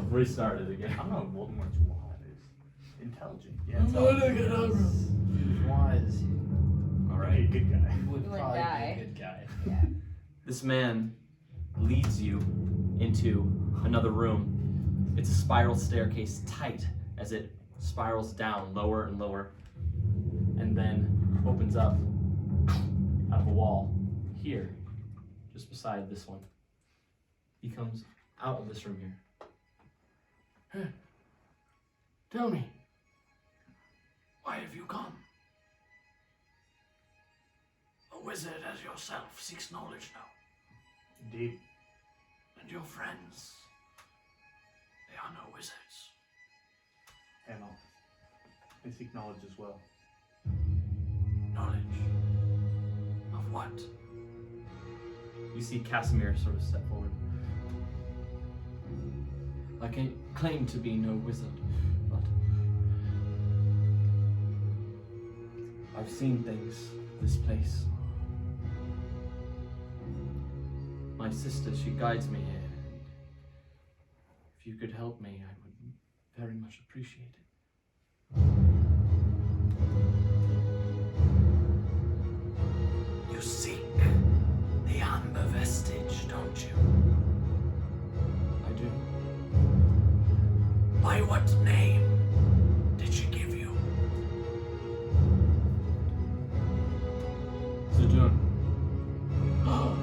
Restart it again. I don't know if Voldemort's wise. Intelligent. Yeah, I'm gonna get over. He was wise. Alright, good guy. Would You would probably die. be a good guy. Yeah. This man leads you into another room. It's a spiral staircase, tight as it spirals down lower and lower, and then opens up out of a wall here, just beside this one. He comes out of this room here. Hey, tell me, why have you come? A wizard as yourself seeks knowledge now, Indeed. and your friends, they are no wizards. And they seek knowledge as well. Knowledge of what? You see Kasimir sort of step forward. I can't claim to be no wizard, but I've seen things, this place. My sister, she guides me here. If you could help me, I would very much appreciate it. You seek the Amber Vestige, don't you? I do. By what name did she give you? Zadun. Oh,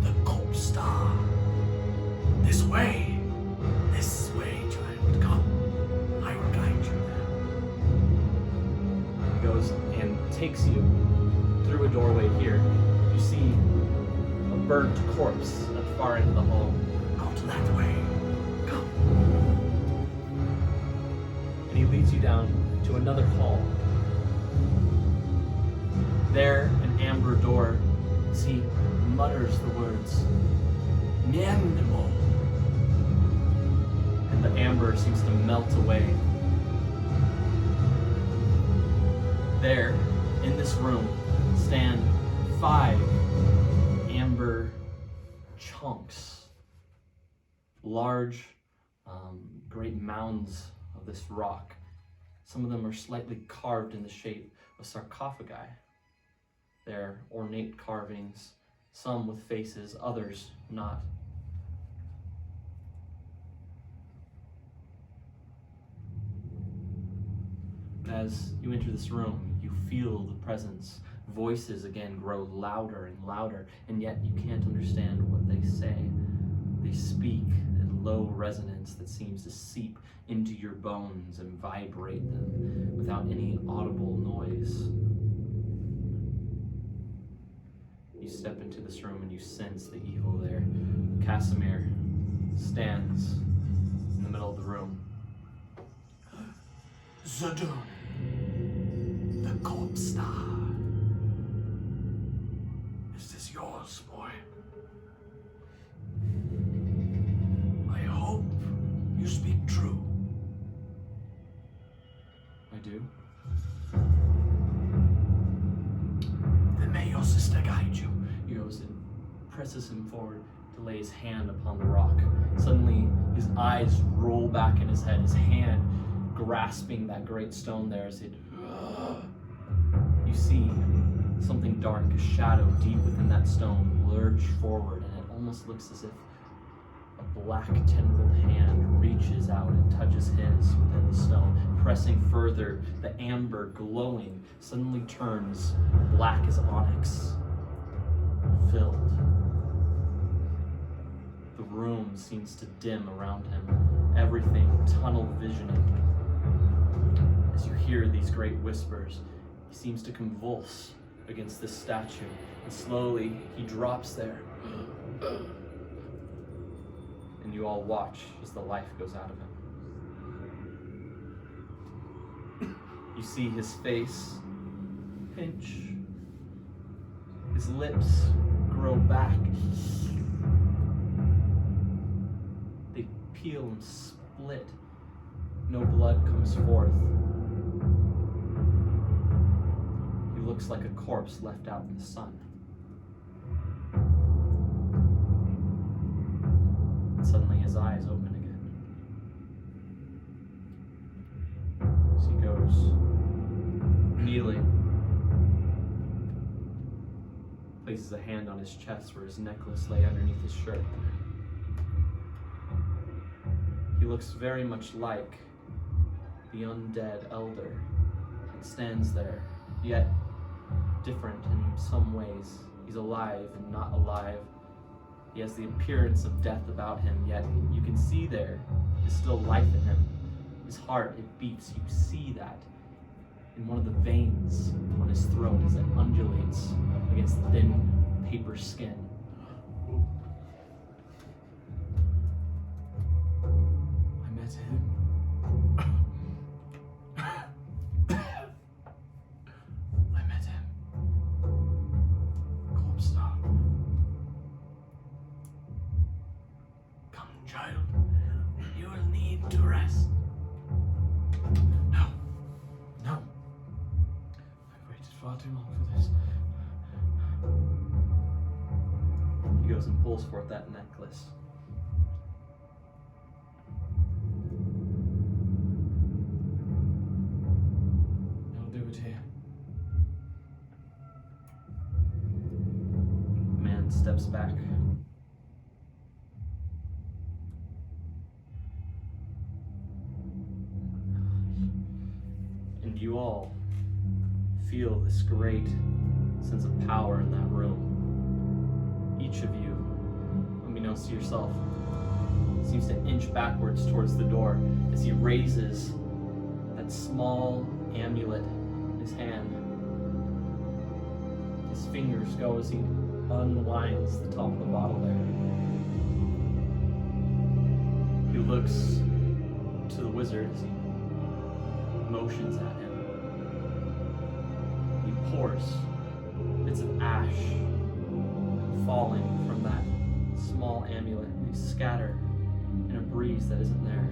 the Gold Star. This way, child. Come, I will guide you there. He goes and takes you through a doorway here. You see a burnt corpse at the far end of the hall. Out that way. Come. And he leads you down to another hall. There, an amber door, as he mutters the words, Niendemo. And the amber seems to melt away. There, in this room, stand 5 amber chunks. Large, great mounds of this rock. Some of them are slightly carved in the shape of sarcophagi. They're ornate carvings, some with faces, others not. As you enter this room, you feel the presence. Voices again grow louder and louder, and yet you can't understand what they say. They speak in low resonance that seems to seep into your bones and vibrate them without any audible noise. You step into this room and you sense the evil there. Kasimir stands in the middle of the room. Zadun, the Gold Star. Is this yours, boy? I hope you speak true. I do. Then may your sister guide you. He goes and presses him forward to lay his hand upon the rock. Suddenly, his eyes roll back in his head, his hand grasping that great stone there as it... You see something dark, a shadow deep within that stone, lurch forward, and it almost looks as if a black tendrilled hand reaches out and touches his within the stone, pressing further. The amber, glowing, suddenly turns black as onyx, filled. The room seems to dim around him, everything tunnel visioning. As you hear these great whispers, he seems to convulse against this statue, and slowly he drops there. And you all watch as the life goes out of him. You see his face pinch, his lips grow back. They peel and split. No blood comes forth. He looks like a corpse left out in the sun. And suddenly his eyes open again. goes, kneeling, places a hand on his chest where his necklace lay underneath his shirt. He looks very much like the undead elder that stands there, yet different in some ways. He's alive and not alive. He has the appearance of death about him, yet you can see there is still life in him. His heart, it beats. You see that in one of the veins on his throat as it undulates against the thin paper skin. I met him. I met him. Corpse Star. Come, child. You will need to rest. No. No. I've waited far too long for this. He goes and pulls forth that necklace. I'll do it here. Man steps back. And you all feel this great sense of power in that room. Each of you, unbeknownst to yourself, seems to inch backwards towards the door as he raises that small amulet in his hand. His fingers go as he unwinds the top of the bottle there. He looks to the wizard as he motions at him. He pours bits of ash falling from that small amulet. They scatter in a breeze that isn't there.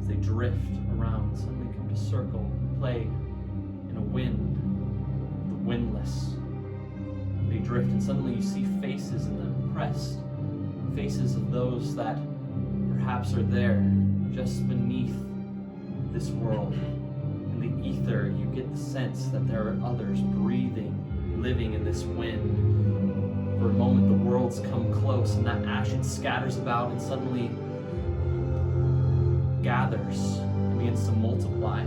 As they drift around, suddenly come to circle, play in a wind, the windless. They drift and suddenly you see faces in them, pressed faces of those that perhaps are there just beneath this world. In the ether, you get the sense that there are others breathing, living in this wind. For a moment, the worlds come close, and that ash, it scatters about and suddenly gathers and begins to multiply.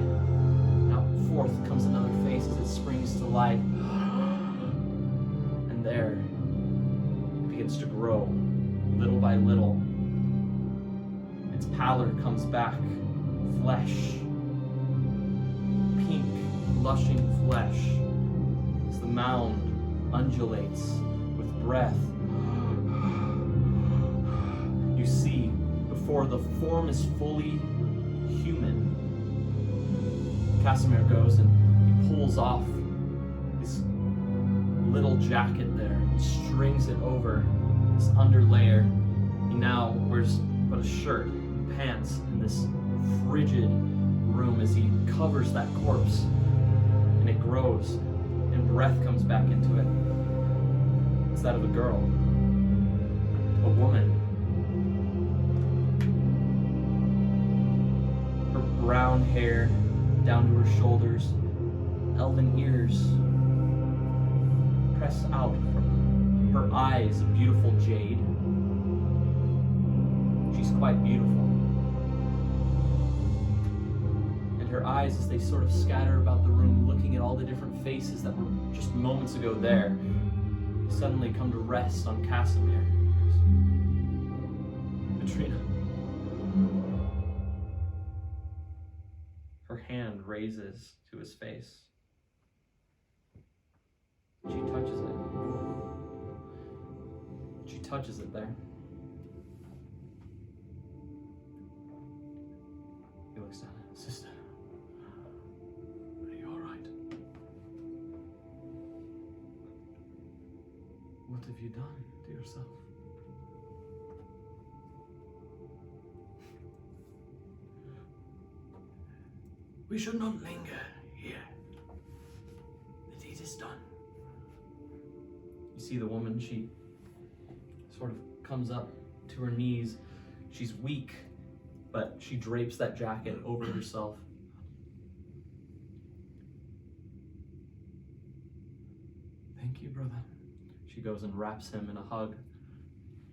Out forth comes another face as it springs to life. And there, it begins to grow, little by little. Its pallor comes back. Flesh, pink, blushing flesh, as the mound undulates with breath. You see, before the form is fully human, Kasimir goes and he pulls off his little jacket there and strings it over this underlayer. He now wears but a shirt, pants in this frigid room as he covers that corpse, and it grows and breath comes back into it. It's that of a girl, a woman. Her brown hair down to her shoulders, elven ears press out from her eyes, a beautiful jade. She's quite beautiful. Her eyes, as they sort of scatter about the room, looking at all the different faces that were just moments ago there, suddenly come to rest on Kasimir. Patrina. Her hand raises to his face. She touches it. She touches it there. He looks down at his sister. What have you done to yourself? We should not linger here. The deed is done. You see the woman, she sort of comes up to her knees. She's weak, but she drapes that jacket over herself. brother. She goes and wraps him in a hug.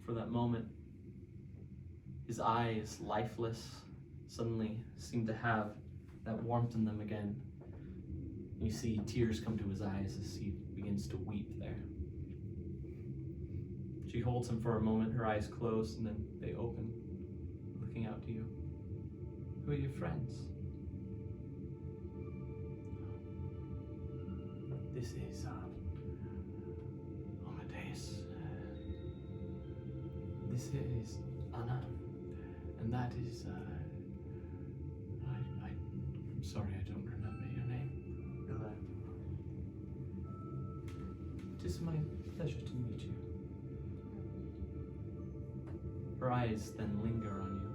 For that moment, his eyes, lifeless, suddenly seem to have that warmth in them again. You see tears come to his eyes as he begins to weep there. She holds him for a moment, her eyes closed, and then they open, looking out to you. Who are your friends? This is Amadeus. This is Anna. And that is I'm sorry, I don't remember your name. It is my pleasure to meet you. Her eyes then linger on you.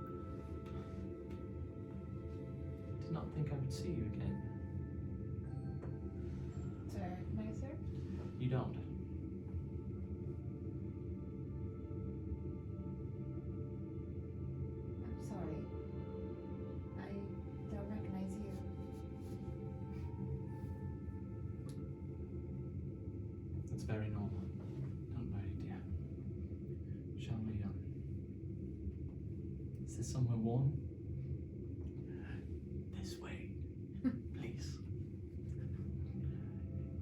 Did not think I would see you again. Do I recognize her? You don't. I'm sorry. I don't recognize you. It's very normal. Don't worry, dear. Shall we, Is this somewhere warm? this way, please?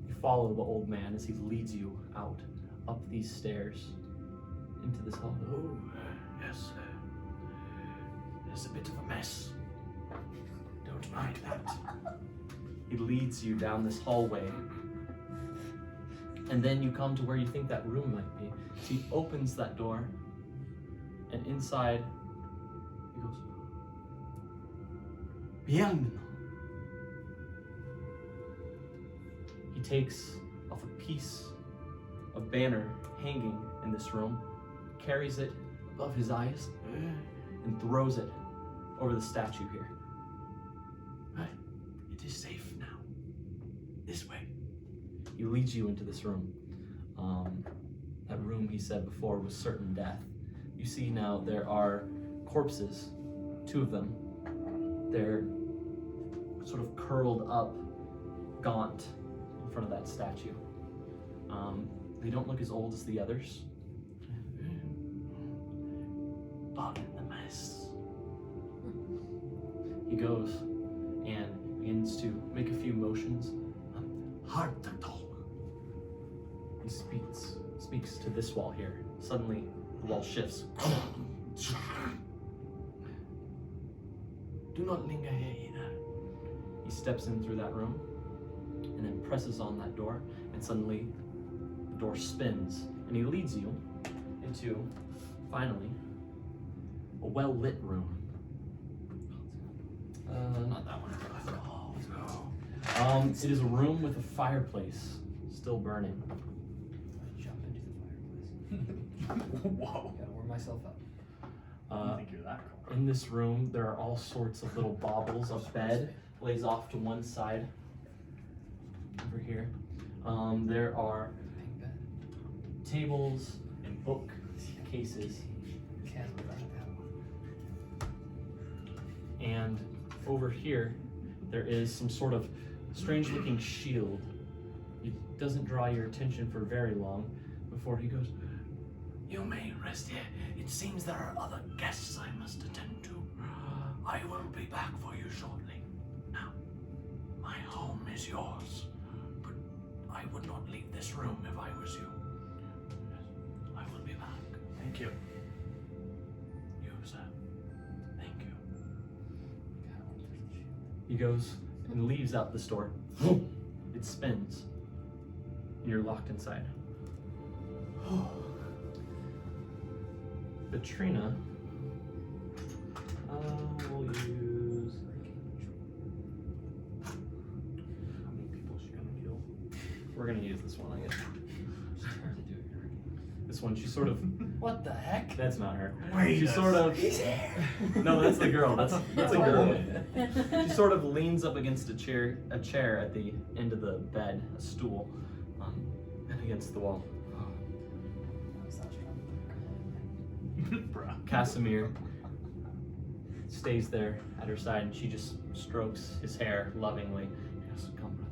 You follow the old man as he leads you out, up these stairs, into this hall. Oh, yes. There's a bit of a mess. Don't mind that. He leads you down this hallway. And then you come to where you think that room might be. So he opens that door, and inside, he goes, Bien. he takes off a piece of banner hanging in this room, carries it above his eyes, and throws it over the statue here. It is safe now. This way. He leads you into this room. That room, he said before, was certain death. You see now there are corpses, 2 of them. They're sort of curled up, gaunt, in front of that statue. They don't look as old as the others. Pardon the mess. He goes and begins to make a few motions. Hard to talk. He speaks to this wall here. Suddenly, the wall shifts. Do not linger here either. He steps in through that room and then presses on that door, and suddenly the door spins and he leads you into, finally, a well-lit room. Not that one. It is a room with a fireplace still burning. Jump into the fireplace. Whoa. Gotta warm myself up. I don't think you're that cool. In this room, there are all sorts of little baubles. A bed lays off to one side. Over here. There are Pink bed. tables and book cases. Can't live out that one. And over here, there is some sort of strange looking shield. It doesn't draw your attention for very long before he goes, You may rest here. It seems there are other guests I must attend to. I will be back for you shortly. Now, my home is yours, but I would not leave this room if I was you. I will be back. Thank you. You, sir. Thank you. he goes and leaves out this door. It spins. And you're locked inside. Patrina, we'll use. How many people is she gonna kill? We're gonna use this one, I guess. It's hard to do it, Eric. This one, she sort of. What the heck? That's not her. Wait She a sort of. He's here. No, that's the girl. That's a girl. She sort of leans up against a chair at the end of the bed, a stool, and against the wall. That's not strong. Bruh. Kasimir stays there at her side, and she just strokes his hair lovingly. He goes, "Come, brother."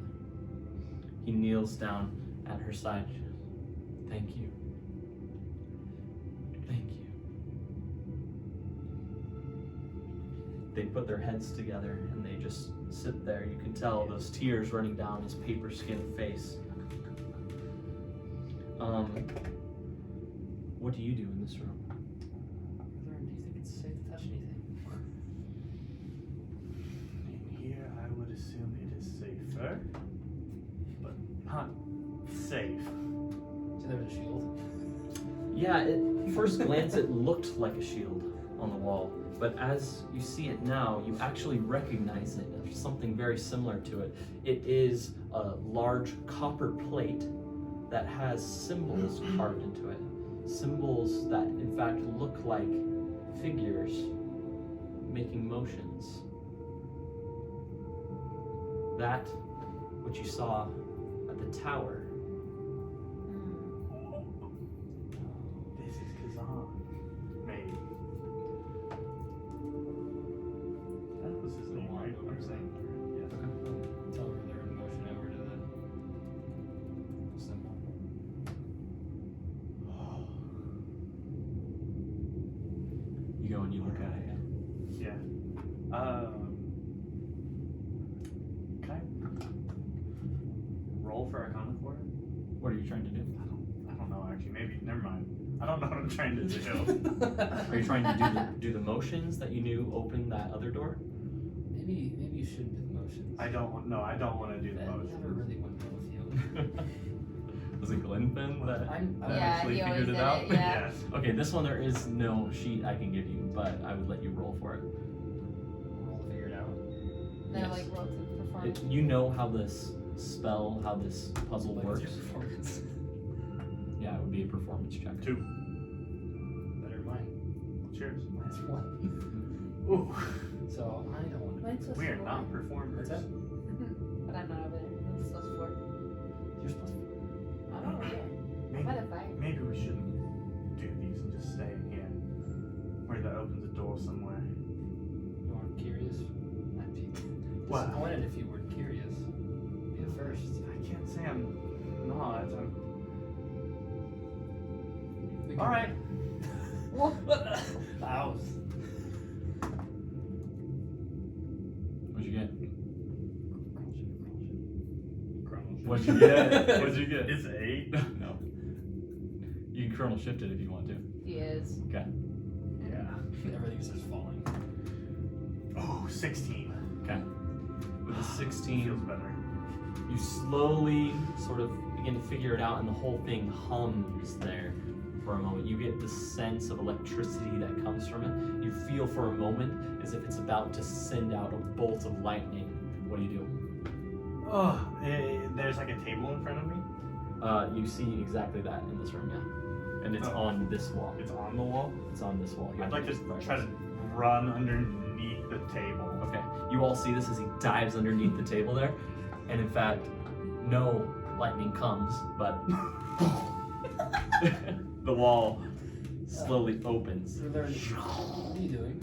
He kneels down at her side. Thank you. Thank you. They put their heads together and they just sit there. You can tell those tears running down his paper skinned face. What do you do in this room? Brother, do you think it's safe to touch anything? In here, I would assume it is safer, but not safe. So there was a shield. Yeah, at first glance it looked like a shield on the wall, but as you see it now, you actually recognize it. There's something very similar to it. It is a large copper plate that has symbols carved into it. Symbols that in fact look like figures making motions. That which you saw at the tower. This is Kazan. Maybe. That was his name, right? I'm saying. Yes. Tell her their emotion over to the symbol. You go and you look at it. Yeah. Can I roll for Arcana for it? What are you trying to do? I don't know actually. Maybe never mind. I don't know what I'm trying to do. Are you trying to do the motions that you knew opened that other door? Maybe you shouldn't do the motions. I don't want to do the That motion. never really went well with you. Was it Glenfin that I'm actually he always figured it did out? it, yeah. Yes. Okay, this one there is no sheet I can give you, but I would let you roll for it. roll to figure it out. No, Yes. like roll to perform. You know how this spell, how this puzzle Like, works. it's your performance. Yeah, it would be a performance check. 2. Better than mine. Cheers. Mine's 1. Ooh. So I don't want to. Mine's plus We are 4. not performers. What's that? But I'm not over there. Mine's plus 4. You're supposed to. I'm over here. I'm Maybe, by the fire. maybe we shouldn't do these and just stay in here. Where that opens a door somewhere. You aren't curious? I'd be What? disappointed if you weren't curious. Be the first. I can't say I'm not. We All right. Ow. What'd you get? Chrono What'd you get? What'd you get? It's 8. No. You can chronal shift it if you want to. He is. Okay. Yeah. Everything's just falling. Oh, 16. Okay. With the 16, Feels better. you slowly sort of begin to figure it out, and the whole thing hums there for a moment. You get the sense of electricity that comes from it. You feel for a moment as if it's about to send out a bolt of lightning. What do you do? Oh, there's like a table in front of me. You see exactly that in this room, yeah. And it's Oh. on this wall. It's on the wall. It's on this wall. You I'd have like to use the try to brightness. run underneath the table. Okay. You all see this as he dives underneath the table there, and in fact, no lightning comes, but the wall slowly opens. What are you doing?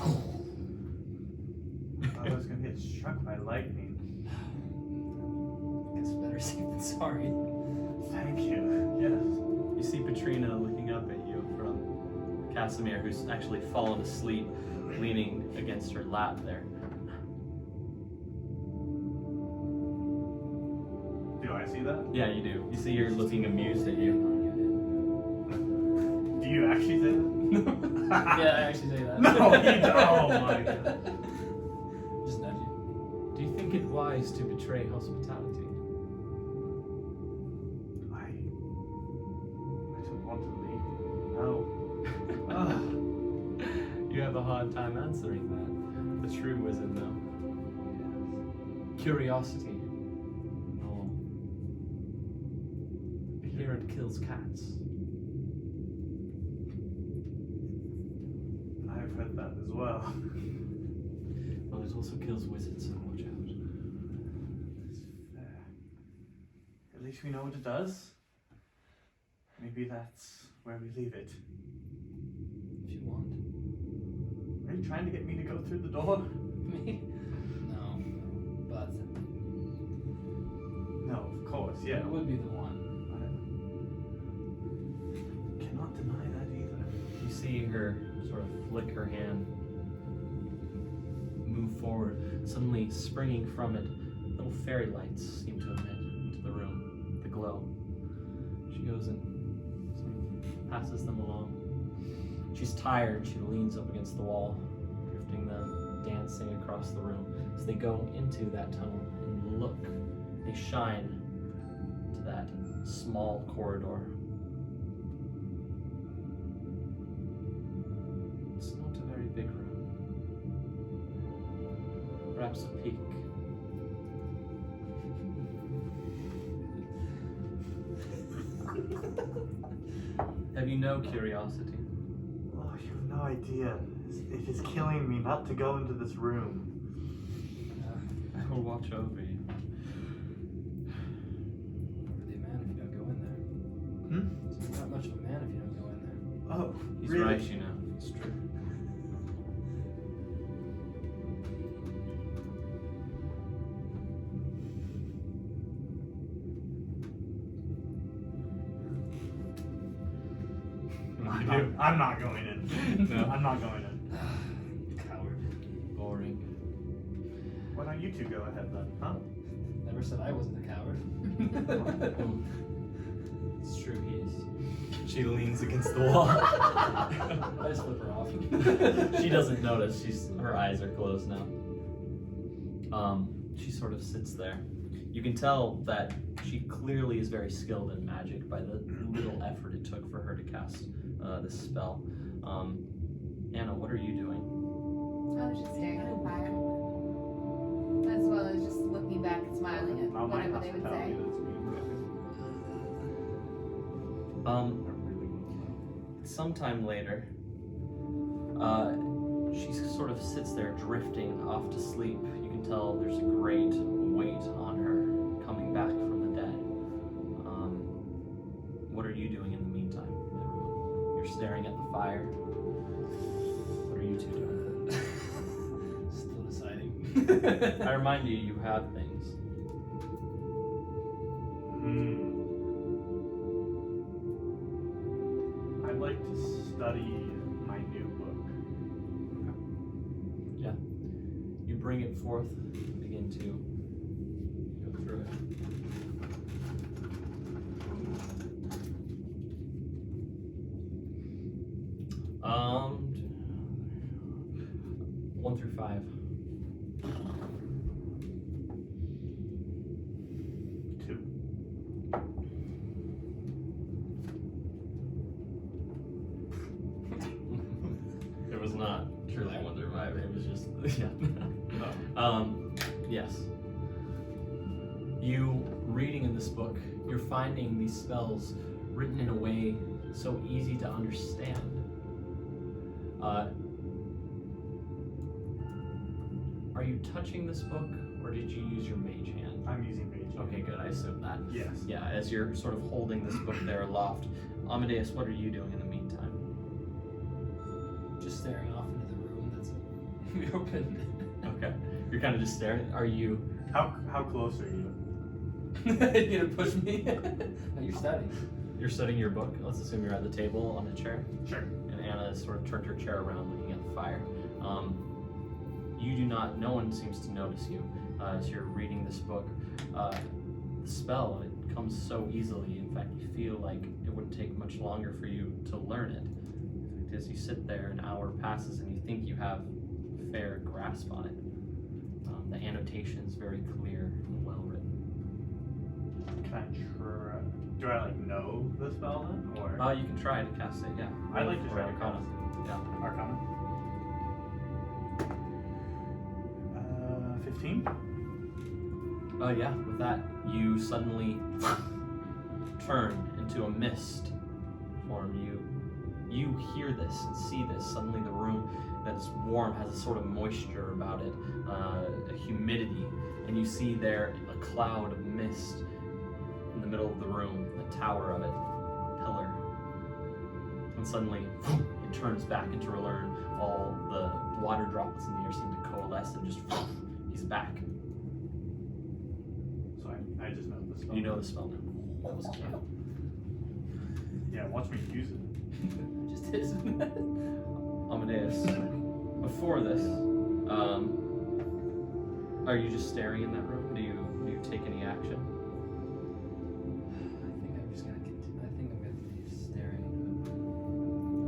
I was gonna get struck by lightning. Guess better safe than sorry. Thank you. Yes. You see Patrina looking up at you from Kasimir, who's actually fallen asleep, leaning against her lap there. Do I see that? Yeah, you do. You see her looking amused at you. Do you actually say that? Yeah, I actually say that. No, you don't. Oh my god. Just nudge you. Do you think it wise to betray hospitality? I don't want to leave. No. Ugh. You have a hard time answering that. The true wisdom, though. Curiosity. No. Here it kills cats. I've heard that as well. Well, it also kills wizards, so watch out. It's fair. At least we know what it does. Maybe that's where we leave it. If you want. Are you trying to get me to go through the door? Me? No. But No, of course, yeah. it would be the one. deny that either. You see her sort of flick her hand, move forward. Suddenly, springing from it, little fairy lights seem to emit into the room, the glow. She goes and sort of passes them along. She's tired. She leans up against the wall, drifting them, dancing across the room. As they go into that tunnel and look, they shine to that small corridor. It's not a very big room. Perhaps a peak. Have you no curiosity? Oh, you have no idea. It is killing me not to go into this room. I will watch over you. Not really a man if you don't go in there. Hmm? So you're not much of a man if you don't go in there. Oh, He's really? right, you know. It's true. I'm not going in. No. I'm not going in. Coward. Boring. Why don't you two go ahead then, huh? Never said I wasn't a coward. It's true, he is. She leans against the wall. I just flip her off. She doesn't notice. Her eyes are closed now. She sort of sits there. You can tell that she clearly is very skilled in magic by the little effort it took for her to cast this spell. Anna, what are you doing? I was just staring at the fire. As well as just looking back and smiling at Not my whatever they would hospitality, say. that's me. Sometime later, she sort of sits there drifting off to sleep. You can tell there's a great weight on her coming back from the dead. What are you doing in the meantime, everyone? You're staring at the fire. What are you two doing? Still deciding. I remind you, you have things. I'd like to study my new book. Yeah. You bring it forth, begin to go through it. One through 5. 2. It was not truly 1 through 5. It was just yeah. Yes. You reading in this book, you're finding these spells written in a way so easy to understand. Are you touching this book, or did you use your mage hand? I'm using mage. Okay, good. I assume that. Yes. Yeah, as you're sort of holding this book there aloft. Amadeus, what are you doing in the meantime? Just staring off into the room that's open. Okay. You're kind of just staring. Are you... How close are you? you gonna push me? No, you're studying. You're studying your book. Let's assume you're at the table on a chair. Sure. And Anna has sort of turned her chair around looking at the fire. You do not, no one seems to notice you as you're reading this book. The spell, it comes so easily. In fact, you feel like it wouldn't take much longer for you to learn it. In fact, as you sit there, an hour passes and you think you have a fair grasp on it. The annotation is very clear and well written. Can I try? Do I like know the spell then, or? You can try to cast it, yeah. I'd like to For try to Arcana. cast Yeah. Arcana. 15. Oh yeah, with that, you suddenly turn into a mist form. You hear this and see this. Suddenly the room that is warm has a sort of moisture about it, a humidity, and you see there a cloud of mist in the middle of the room, the tower of it, pillar. And suddenly it turns back into Relern. All the water droplets in the air seem to coalesce and just he's back. So I just know the spell. You know the spell now. That was cute. Yeah, watch me use it. Just is. Amadeus, before this, are you just staring in that room? Do you take any action? I think I'm just gonna continue. I think I'm gonna be staring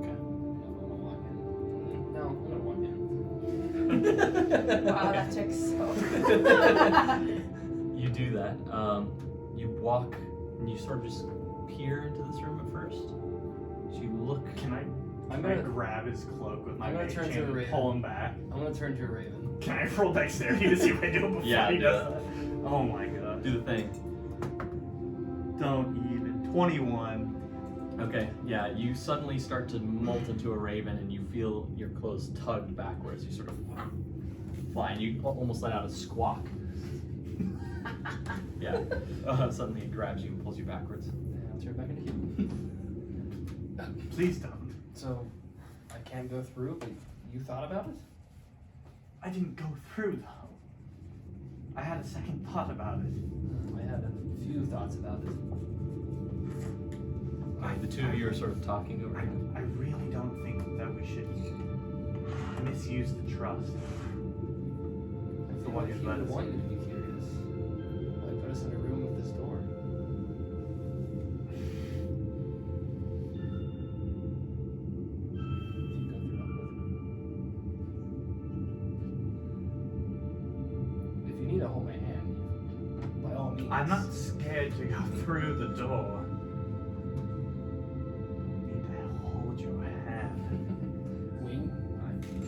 Okay. I'm gonna walk in. No, I'm gonna walk in. Wow, that took so. You do that. You walk and you sort of just peer into this room at first. So you look. Can I I'm Can I gonna grab his cloak with my I'm gonna mage turn to hand a and raven. pull him back? I'm gonna turn to a raven. Can I roll dexterity to see if I do it before Yeah, he do does that. that? Oh my god. Do the thing. Don't even. 21. Okay, yeah, you suddenly start to molt into a raven and you feel your clothes tugged backwards. You sort of fly and you almost let out a squawk. Yeah, suddenly it grabs you and pulls you backwards. And I'll turn back into human. Please don't. So, I can't go through, but you thought about it? I didn't go through though. I had a second thought about it. I had a few thoughts about it. The two of you are sort of talking over here. I really don't think that we should misuse the trust. I The one like who he let would us want you in. to be curious. Why put us in a room with this door? You go through it with me. If you need to hold my hand, by all means. I'm not scared to go through the door. I need to hold your hand. Wing?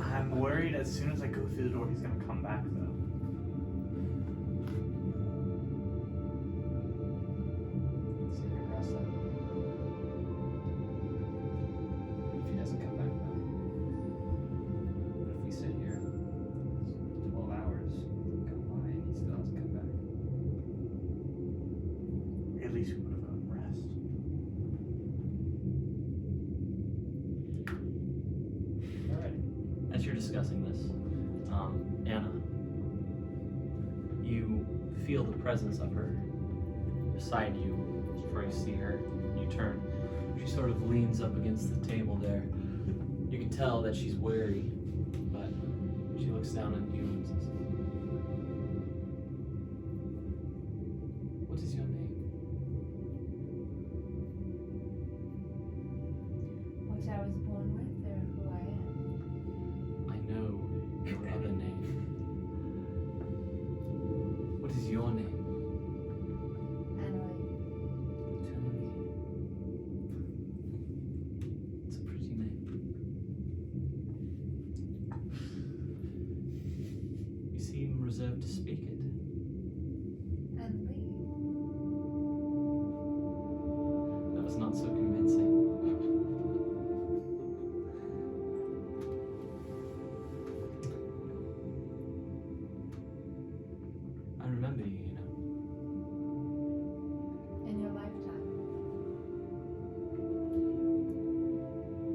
I'm worried as soon as I go through the door, he's gonna come back though. See if I cross that. If he doesn't come back, though. What if we sit here 12 hours, come by, and he still hasn't come back? At least we would have gotten rest. Alright. As you're discussing this, Anna, you feel the presence of her beside you before you see her. You turn. She sort of leans up against the table there. You can tell that she's weary, but she looks down at you and says, "What is your name?" What I was born with or who I am. "I know your other name. What is your name?" Annalie. It's a pretty name. You seem reserved to speak it. Annalie. That was not so convincing. I remember you, you know. In your lifetime.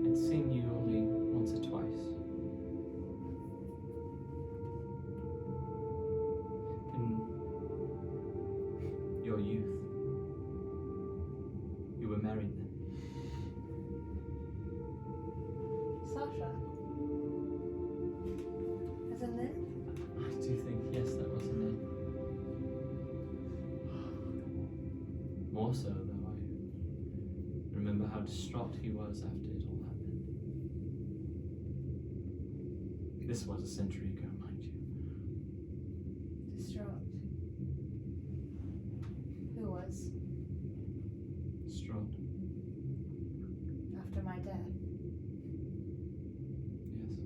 I'd seen you only once or twice. In your youth. You were married then. Sasha. As in this? I do think, yes, that was a name. More so, though, I remember how distraught he was after it all happened. This was a century ago, mind you. Distraught. Who was? Strahd, After my death. yes.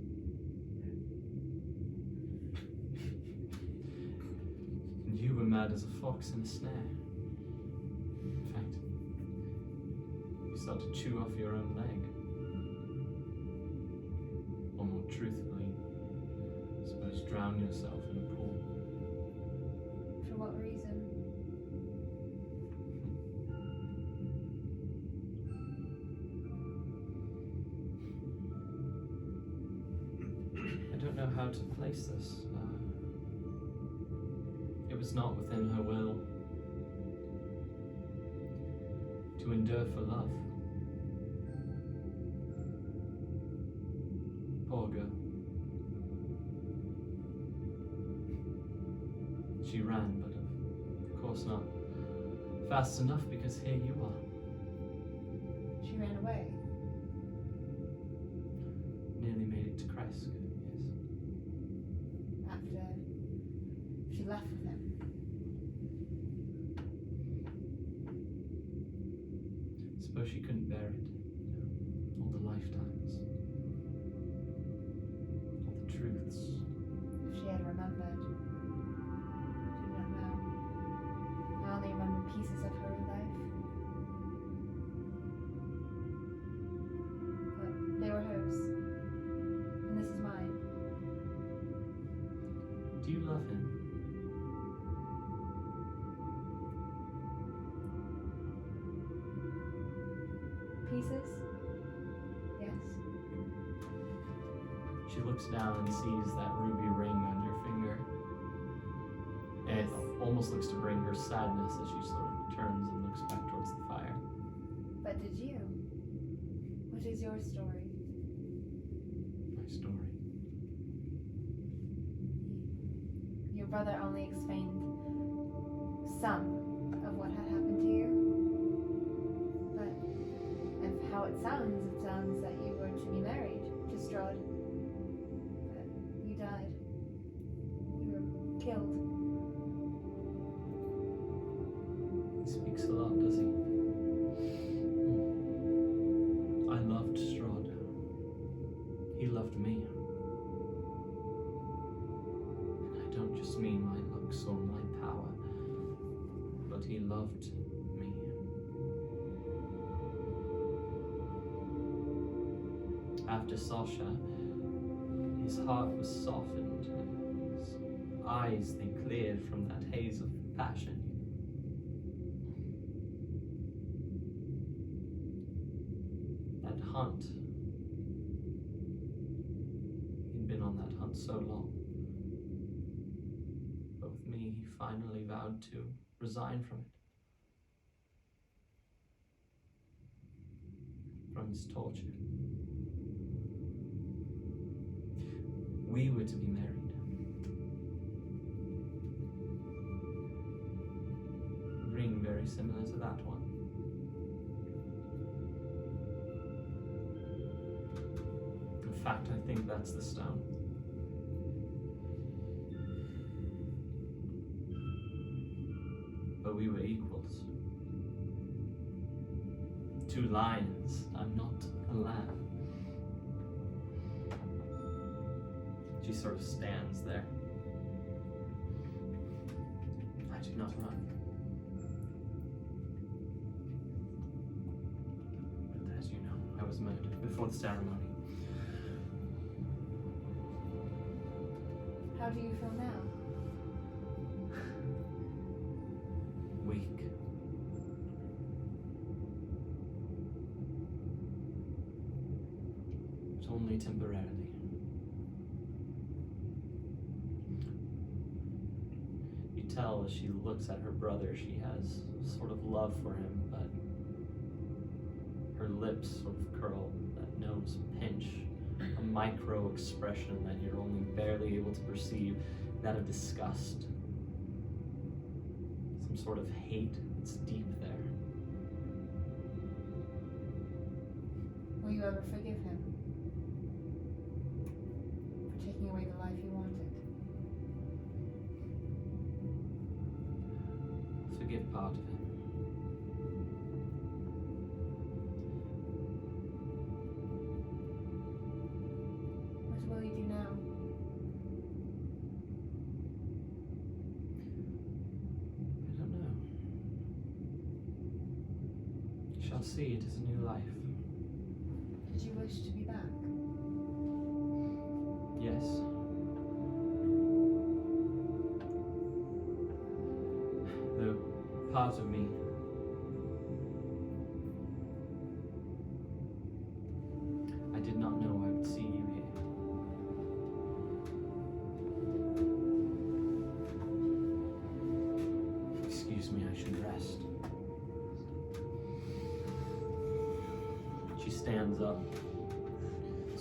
And you were mad as a fox in a snare. In fact, you started to chew off your own leg. Or more truthfully, I suppose drown yourself in a pool. For what reason? I don't know how to place this. It was not within her will to endure for love. Poor girl. She ran, but of course not fast enough because here you are. She ran away. Nearly made it to Kresk, yes. After she left with him. Suppose she couldn't bear it. All the lifetimes. All the truths. If she had remembered. Do not know. I only remember pieces of her life. But they were hers. And this is mine. Do you love him? Pieces? Yes. She looks down and sees that ruby ring on your finger. And it almost looks to bring her sadness as she sort of turns and looks back towards the fire. But did you? What is your story? My story. Your brother only explained some of what had happened to you. But of how it sounds that you were to be married to Strahd. But you died. You were killed. He speaks a lot, does he? I loved Strahd. He loved me. And I don't just mean my looks or my power, but he loved me. After Sasha, his heart was softened, his eyes, they cleared from that haze of passion. That hunt, he'd been on that hunt so long. But with me, he finally vowed to resign from it. From his torture. We were to be married. A ring very similar to that one. In fact, I think that's the stone. But we were equals. Two lions. I'm not a lamb. She sort of stands there. I do not run. But as you know, I was murdered before the ceremony. How do you feel now? Weak. But only temporarily. You tell as she looks at her brother, she has sort of love for him, but her lips sort of curl, that nose pinch, a micro expression that you're only barely able to perceive, that of disgust. Some sort of hate that's deep there. Will you ever forgive him? For taking away the life you wanted? Forgive part of it. What will you do now? I don't know. You shall see, it is a new life. Did you wish to be back? Yes. Though part of me I did not know I would see you here. Excuse me, I should rest. She stands up,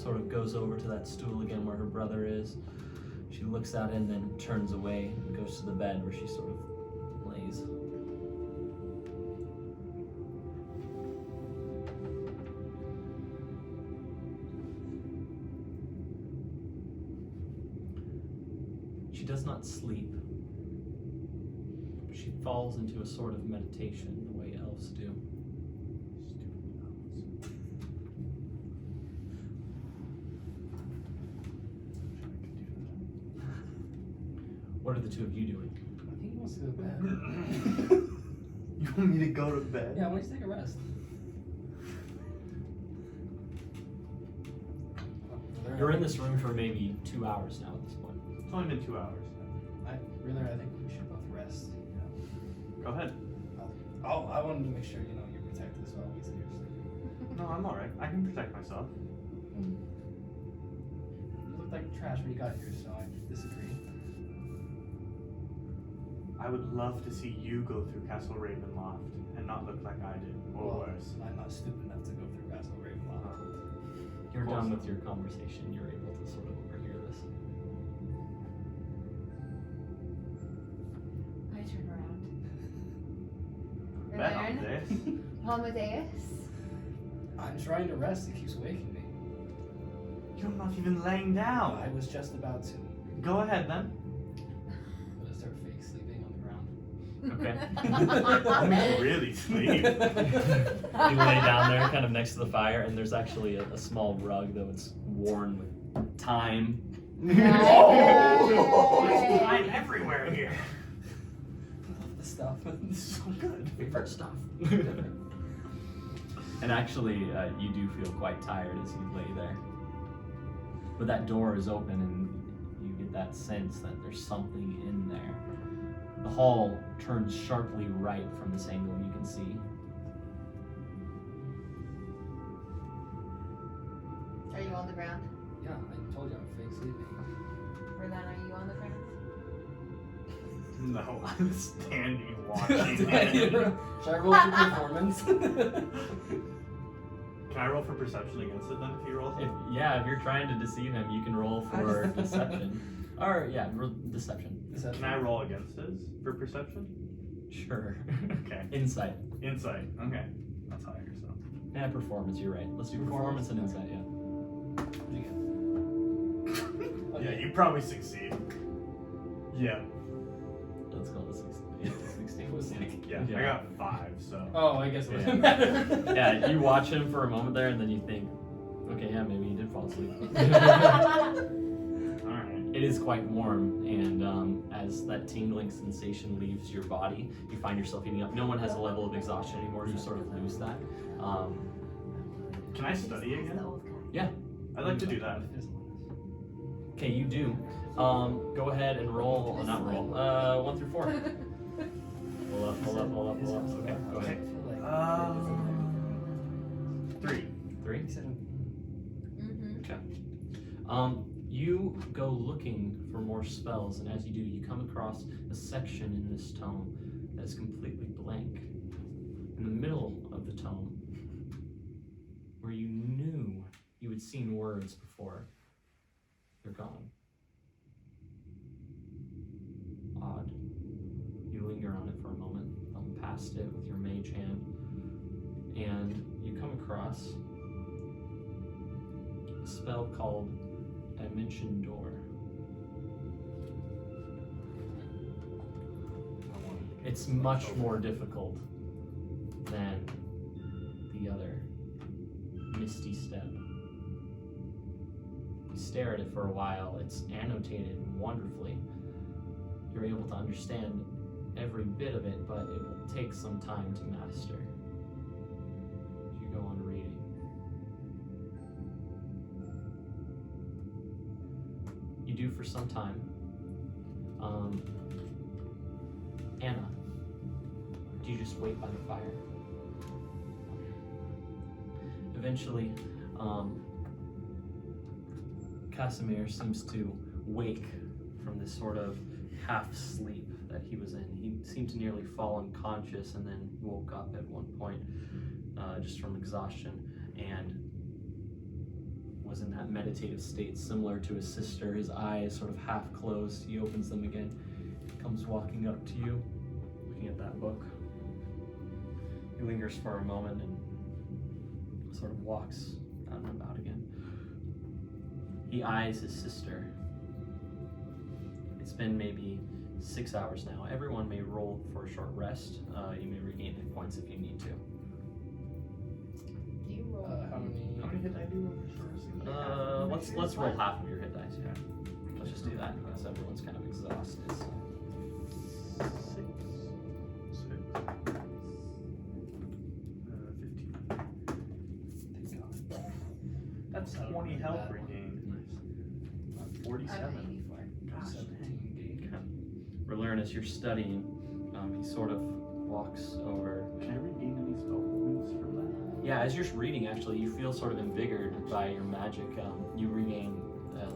sort of goes over to that stool again where her brother is. She looks at it and then turns away and goes to the bed where she sort of lays. She does not sleep. She falls into a sort of meditation the way elves do. What are the two of you doing? I think he wants to go to bed. You want me to go to bed? Yeah, why don't you take a rest? You're in this room for maybe 2 hours now at this point. It's only been 2 hours. I think we should both rest. Go ahead. Oh, I wanted to make sure you're protected as well. We said you're sleeping. No, I'm alright. I can protect myself. You looked like trash when you got here, so I disagree. I would love to see you go through Castle Ravenloft and not look like I did, or worse. I'm not stupid enough to go through Castle Ravenloft. You're done with your conversation. You're able to sort of overhear this. I turn around. Bet on Revern, this. Amadeus. I'm trying to rest. It keeps waking me. You're not even laying down. I was just about to. Go ahead then. I'm gonna start fake sleeping on the ground. Okay. Let me really sleep. You lay down there kind of next to the fire, and there's actually a small rug, though it's worn with time. Oh, there's time everywhere here. I love the stuff. This is so good. Favorite stuff. And actually, you do feel quite tired as you lay there. But that door is open, and you get that sense that there's something in there. The hall turns sharply right from this angle you can see. Are you on the ground? Yeah, I told you I'm fake sleeping. Revern, are you on the ground? No, I'm standing watching. Should I roll for performance? Can I roll for perception against it then if he rolls it? If you're trying to deceive him, you can roll for deception. Or, deception. Can I roll against his for perception? Sure. Okay. Insight. Insight. Okay. That's higher, so. And performance, you're right. Let's do performance and insight, yeah. Yeah, you probably succeed. Yeah. Let's call this 16. Was like, Yeah. I got 5, so. oh, I guess it Yeah. doesn't matter. Yeah, you watch him for a moment there, and then you think, okay, yeah, maybe he did fall asleep. Alright. It is quite warm, and as that tingling sensation leaves your body, you find yourself heating up. No one has a level of exhaustion anymore. You sort of lose that. Can I study again? Yeah. I'd like to do that. Okay, you do. Go ahead and roll. Not roll. 1 through 4. Pull up. Okay, go ahead. 3. 3. Mm-hmm. Okay. You go looking for more spells, and as you do, you come across a section in this tome that is completely blank. In the middle of the tome, where you knew you had seen words before, they're gone. Odd. You linger on it for a moment, thumb past it with your mage hand, and you come across a spell called Dimension Door. It's much more difficult than the other Misty Step. You stare at it for a while. It's annotated wonderfully. You're able to understand every bit of it, but it will take some time to master. You go on reading. You do for some time. Anna, do you just wait by the fire? Eventually, Kasimir seems to wake from this sort of half sleep that he was in. He seemed to nearly fall unconscious and then woke up at one point just from exhaustion. And was in that meditative state, similar to his sister. His eyes sort of half closed. He opens them again, comes walking up to you, looking at that book. He lingers for a moment and sort of walks out and about again. He eyes his sister. It's been maybe 6 hours now. Everyone may roll for a short rest. You may regain hit points if you need to. Do you roll? How many? How many hit I do over short? Let's roll half of your hit dice. Yeah. Let's just do that because everyone's kind of exhausted. So. 6. 15. That's 20 health regained. Nice. 47. I'm 84. Gosh, 17 Okay. Relern, as you're studying, he sort of walks over. can I regain any spell points from that? Yeah, as you're reading, actually, you feel sort of invigorated by your magic. You regain,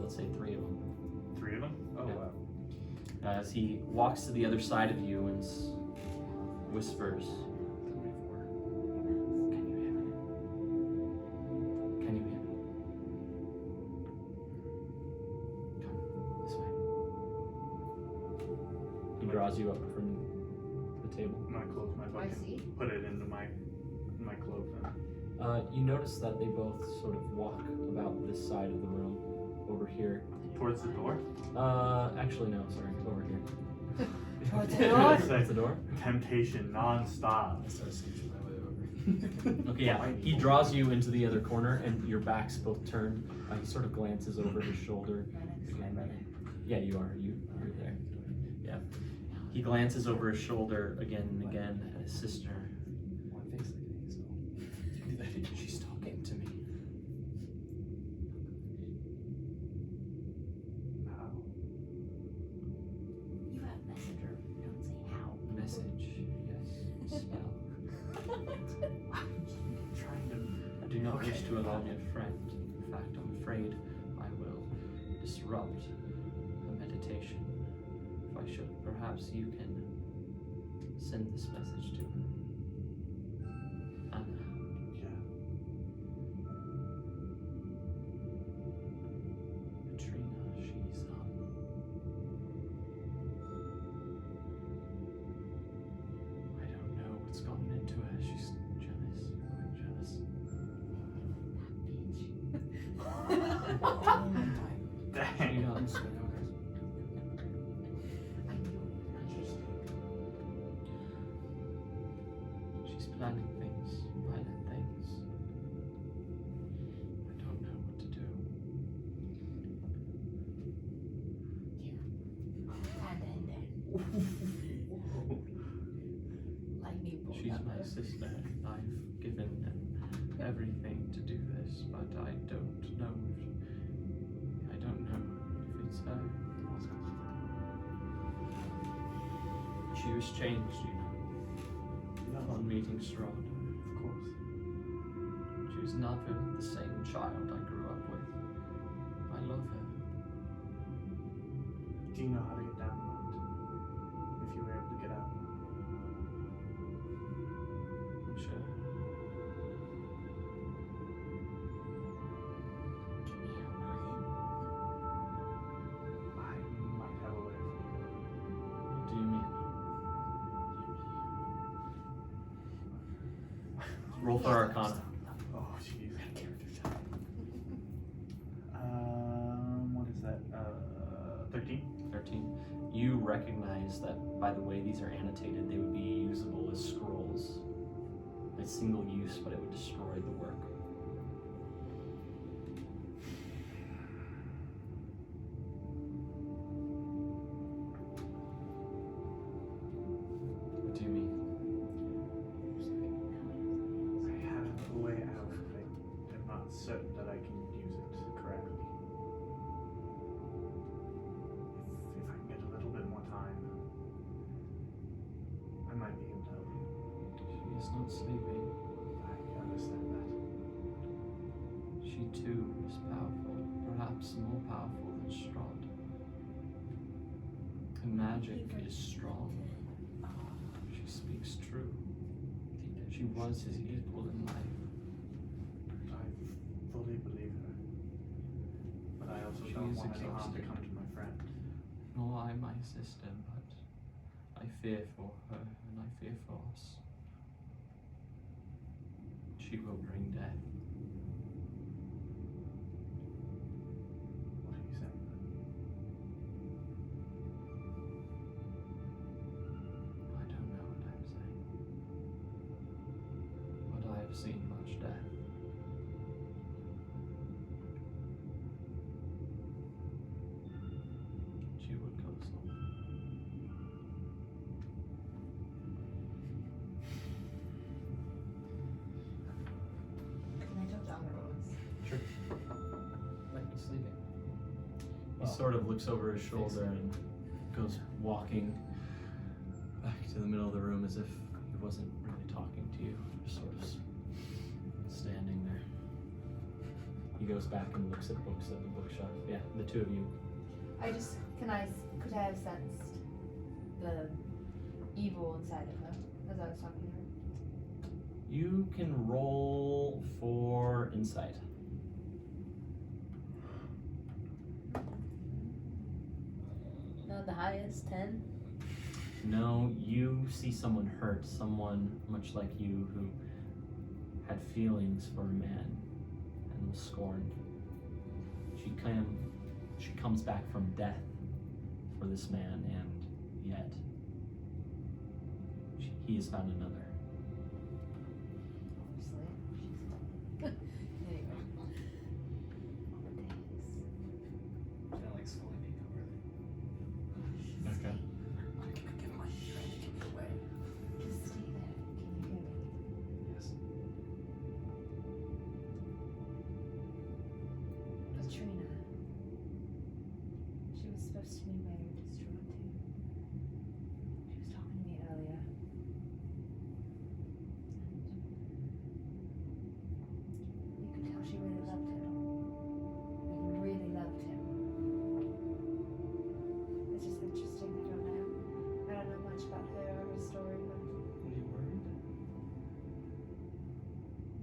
let's say, 3 of them. 3 of them? Oh, Yeah. wow. As he walks to the other side of you and whispers, 34. "Can you hear me? Can you hear me? Come this way." He draws you up from the table. I'm gonna close my book I and see. put it into my cloak then. You notice that they both sort of walk about this side of the room, over here. Towards the door? Actually, no, sorry, over here. Towards the door? Towards the door? Temptation non-stop. I start scooching my way over. Okay, yeah. He draws you into the other corner, and your backs both turn. He sort of glances over his shoulder. Yeah, you are. You're there. Yeah. He glances over his shoulder again and again at his sister. My face like an asshole. She's talking to me. How? You have messenger. Don't say how. Message, yes. Spell. I'm trying to... I do not Okay. wish to alarm your friend. In fact, I'm afraid I will disrupt the meditation. If I should, perhaps you can send this message to her. Anna. Yeah. Patrina, she's I don't know what's gotten into her. She's jealous, quite jealous. Dang. Yeah. She's planning things, violent things. I don't know what to do. Lightning bolt. She's my sister. I've given them everything to do this, but I don't know if it's her. She was changed, you know, on meeting Strahd. Of course. She was never the same child I grew up with. I love her. Do you know how to get down the mountain? If you were able to get out. I'm sure. Can we help on him? I might have a way for you. What do you mean? Roll for Arcana. Oh, jeez. What is that? 13? 13. You recognize that by the way these are annotated, they would be usable as scrolls. It's single use, but it would destroy the work. What do you mean? I have a way out, but I'm not certain that I can use it correctly. If I can get a little bit more time, I might be able to help you. She is not sleeping. I understand that. She too is powerful, perhaps more powerful than Strahd. Her magic is strong. She speaks true. She was his equal in life. I fully believe her. I also She don't is want any harm to exhausted. come to my friend. Nor I my sister, but I fear for her and I fear for us. She will bring death. What are you saying? I don't know what I'm saying. But I have seen much death. She would console. Can I talk to Amaros? Sure. Might be sleeping. He sort of looks over his shoulder and goes walking back to the middle of the room as if he wasn't really talking to you, just sort of standing there. He goes back and looks at books at the bookshelf. Yeah, the two of you. Could I have sensed the evil inside of her as I was talking to her? You can roll for insight. Not the highest, 10. No, you see someone hurt, someone much like you who had feelings for a man and was scorned. She comes back from death for this man, and yet he has found another. Obviously. Anyway. Kind of like slowly peek over there. Okay. I'm gonna give my strength to get away. Just stay there. Can you hear me? Yes. Patrina. She was supposed to be married to Strahd too. She was talking to me earlier. And you could tell she really loved him. Like, really loved him. It's just interesting. I don't know much about her or her story, but Are you worried?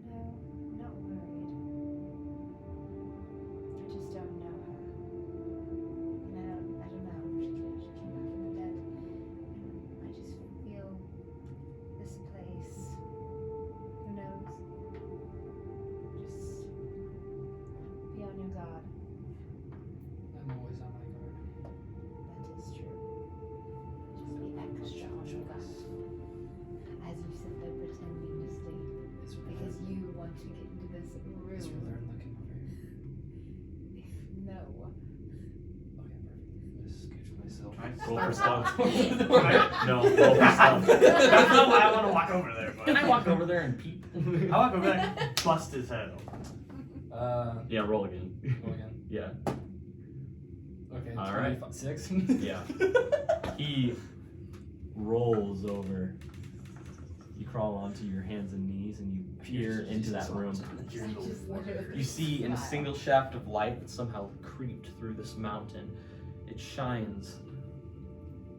no, I'm not worried. I just don't know her. And I don't know. She came back from the dead. And I just feel this place. Who knows? Just be on your guard. I'm always on my guard. That is true. Just be extra on your guard. As you sit there pretending to sleep. It's Because you want to get into this Is room. Ruler looking over here? No. Okay, perfect. I'm gonna scooch myself. Can I Roll for start- stealth. Can No, roll for stealth. That's not why I want to walk over there, but Can I walk over there and peep? I walk over there and bust his head open. Yeah, roll again. Go again. Yeah. Okay, All right. 6. Yeah. He rolls over. You crawl onto your hands and knees and you peer into that room. You're the Just literally You see in a smile. single shaft of light that somehow creeped through this mountain. It shines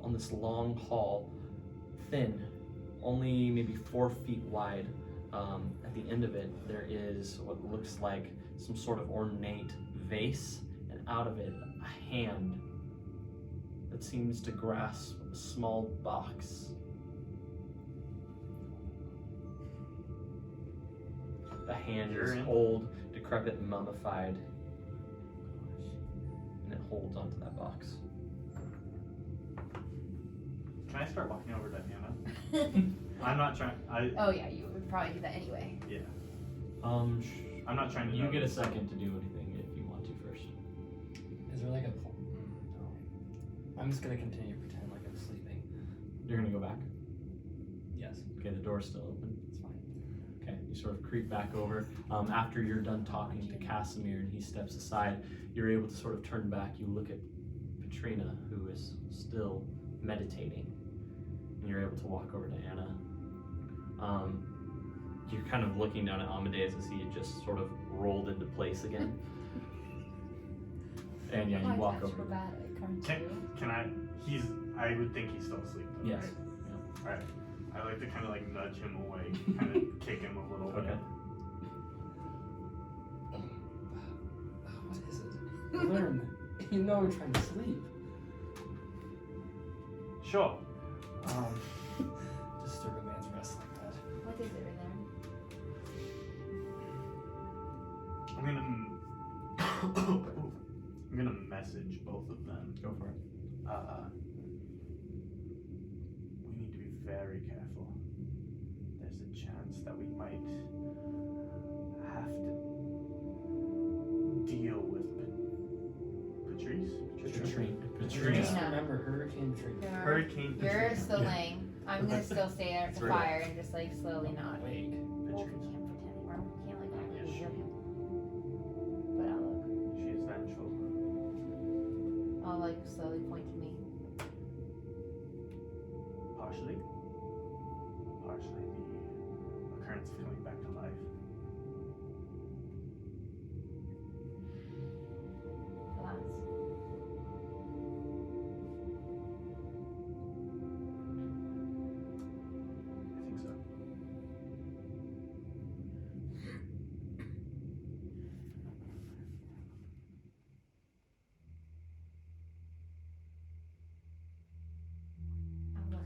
on this long hall, thin, only maybe 4 feet wide. At the end of it, there is what looks like some sort of ornate vase, and out of it, a hand that seems to grasp a small box. The hand is Urine? old, decrepit, and mummified, and it holds onto that box. Can I start walking over to Anna? I'm not trying. Oh yeah, you would probably do that anyway. Yeah. I'm not trying to. You know get a this. second to do anything if you want to first. Is there like a no. I'm just gonna continue to pretend like I'm sleeping. You're gonna go back. Yes. Okay, the door's still open. It's fine. Okay, you sort of creep back over. After you're done talking to Kasimir and he steps aside, you're able to sort of turn back. You look at Patrina, who is still meditating, and you're able to walk over to Anna. You're kind of looking down at Amadeus as he had just sort of rolled into place again. And yeah, you Quite walk over. acrobatic, aren't you? Can I? I would think he's still asleep. Though, Yes. Right? Alright. I like to kind of like nudge him away, kind of kick him a little bit. Okay. What is it? Learn. You know I'm trying to sleep. Sure. Disturb a man's rest like that. What is it, Riddler? I'm gonna message both of them. Go for it. We need to be very careful. There's a chance that we might have to deal with Patrina. Just remember Hurricane Patrina. Hurricane You're Patrina. still laying. I'm gonna still stay at the Right. fire and just like slowly nod. Awake. Well, we Patrina. can't pretend we're can't like Yeah, actually sure. hear him. But I'll look. She is vengeful. I'll like slowly point to me. Partially. Partially the occurrence of coming back to life. Alas. I think so.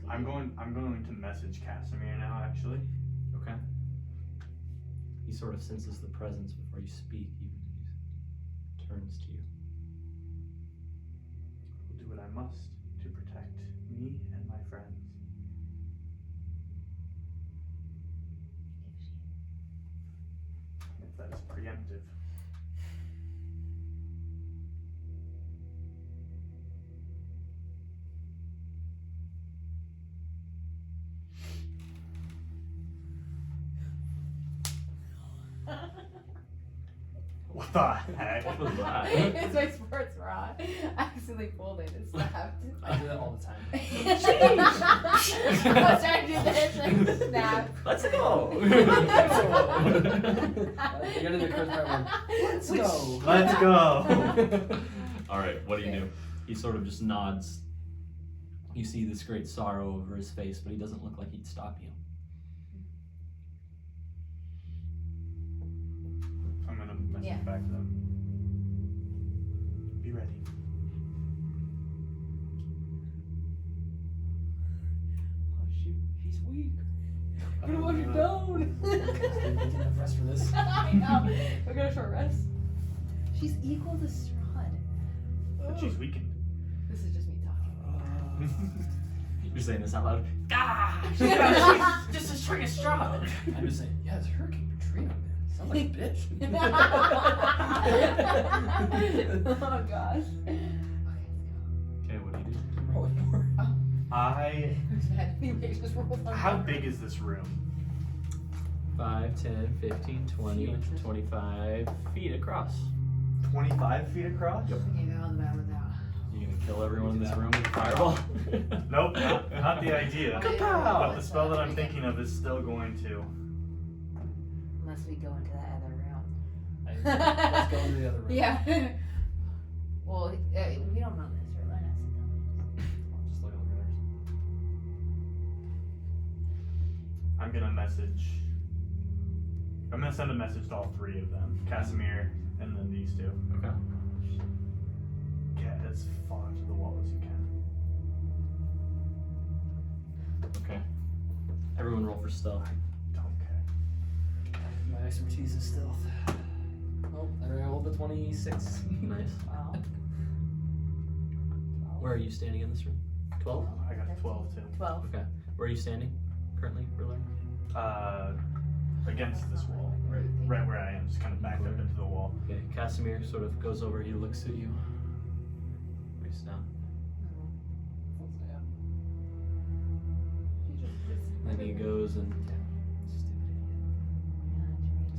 I'm going to message Kasimir now, actually. Okay. He sort of senses the presence before you speak, even as he turns to you. I will do what I must to protect me and my friends. If that is preemptive. What the heck? What was that? It's my sports bra. I accidentally pulled it and snapped. I do that all the time. I was trying to do this and snap. Let's go! You gotta do the first part one. Let's go. Let's go. Alright, what do you do? He sort of just nods. You see this great sorrow over his face, but he doesn't look like he'd stop you. I'm gonna message Yeah. back to them. Be ready. Oh shoot, he's weak. I'm gonna watch you down. We can have rest for this. I know. We're gonna short rest. She's equal to Strahd. But she's weakened. This is just me talking. You're saying this out loud. Ah! She's just a string of straw. I'm just saying, yeah, it's Hurricane Patrina, man. Sounds like a bitch. Oh gosh. Okay, what do you do? Rolling more. How big is this room? 5, 10, 15, 20, 25 feet across. 25 feet across? Yep. Okay, that was bad with that. You gonna kill everyone in this room with a fireball? Nope, not the idea. Kapow! But the spell that I'm thinking of is still going to. Unless we go into that other room. Let's go into the other room. Yeah. Well, we don't know this. We're learning to I'll just look at the others. I'm gonna message. I'm gonna send a message to all three of them, Kasimir, and then these two. Okay. Get as far to the wall as you can. Okay. Everyone roll for stealth. Don't care. My expertise is stealth. Oh, I rolled a 26. Nice. Wow. Where are you standing in this room? 12? I got a 12 too. 12. Okay. Where are you standing currently, Ruler? Against this wall, right where I am, just kind of backed up into the wall. Okay, Kasimir sort of goes over, he looks at you. Face down. Then he goes and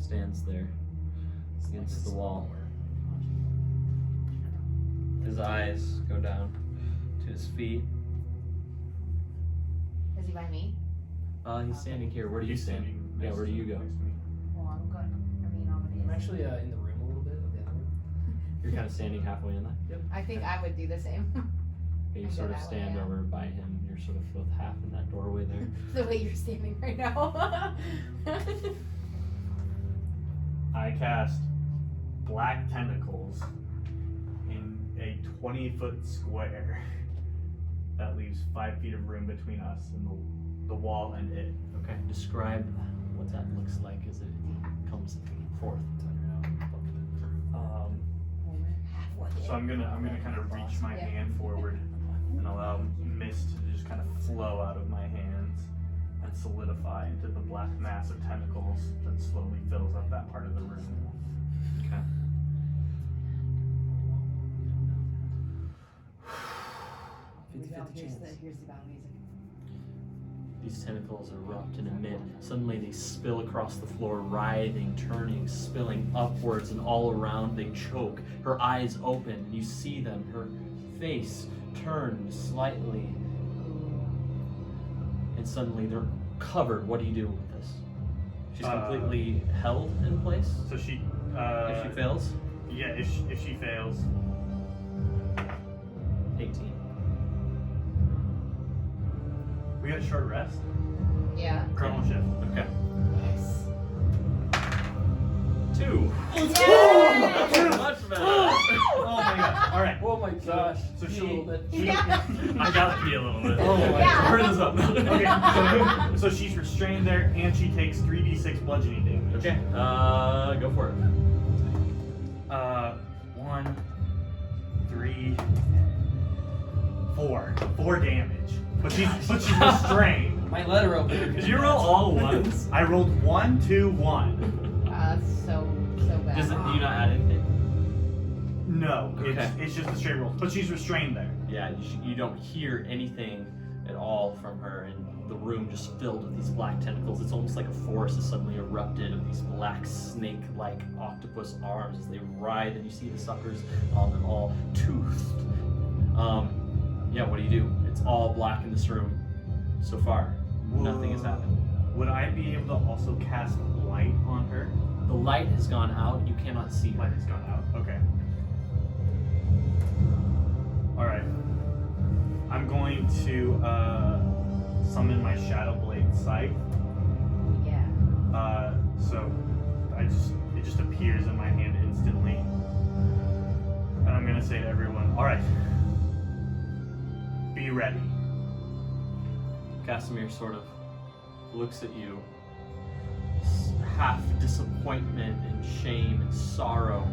stands there against the wall. His eyes go down to his feet. Is he by me? He's standing here. Where do you He's stand? standing Yeah, next where do to- you go? next to me. Well, I'm good. I mean, I'm I'm actually in the room a little bit of the other room. You're kind of standing halfway in that. I think I would do the same. Okay, you I go sort of that way, stand yeah. over by him. You're sort of both half in that doorway there. The way you're standing right now. I cast black tentacles a 20-foot square that leaves 5 feet of room between us and the wall and it. Okay, describe what that looks like as it comes forth. So I'm gonna kind of reach my hand forward and allow mist to just kind of flow out of my hands and solidify into the black mass of tentacles that slowly fills up that part of the room. Okay. Here's the battle music. These tentacles erupt and emit. Suddenly they spill across the floor, writhing, turning, spilling upwards, and all around they choke. Her eyes open, and you see them. Her face turned slightly. And suddenly they're covered. What do you do with this? She's completely held in place? So she, If she fails? yeah, if she fails, 18. we got a short rest. Yeah. Chronal shift. Okay. Yes. 2. Yay! Much better. Oh my god! All right. Oh my gosh. So Pee a she, little bit. I gotta pee a little bit. Oh my Yeah. Hurry this up. Okay, so she's restrained there, and she takes 3d6 bludgeoning damage. Okay, go for it. 1, 3, 4. 4 damage. But she's restrained. My letter opener. Did you roll all ones? I rolled 1, 2, 1. That's so bad. Do you not add anything? No, Okay. it's just a straight roll. But she's restrained there. Yeah, you don't hear anything at all from her, and the room just filled with these black tentacles. It's almost like a forest has suddenly erupted of these black snake-like octopus arms as they writhe, and you see the suckers on them all toothed. Yeah, what do? It's all black in this room so far. Nothing has happened. Would I be able to also cast light on her? The light has gone out. You cannot see Light her. has gone out. Okay. Alright. I'm going to summon my Shadow Blade Scythe. Yeah. So it just appears in my hand instantly. And I'm gonna say to everyone, alright. Be ready. Kasimir sort of looks at you, half disappointment and shame and sorrow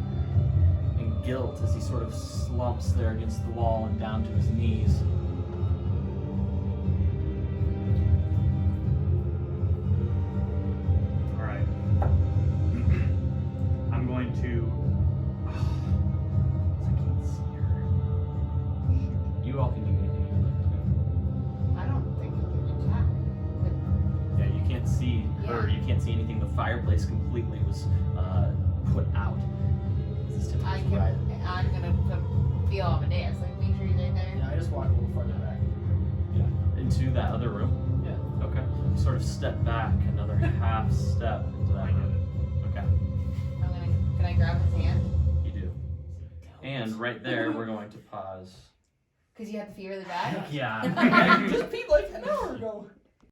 and guilt as he sort of slumps there against the wall and down to his knees. Alright. I'm going to... I can't see her. You all can do anything you like I don't think he can attack. to. Yeah, you can't see her. Yeah. You can't see anything. The fireplace completely was put out. This is I'm right. gonna feel Amadeus. Like, make sure he's right there. Yeah, I just walk a little farther back. Into that other room. Yeah. Okay. You sort of step back another half step into that room. Okay. Can I grab his hand? You do. And right there, we're going to pause. Because you have to feel really bad? Yeah. Just peed like an hour ago.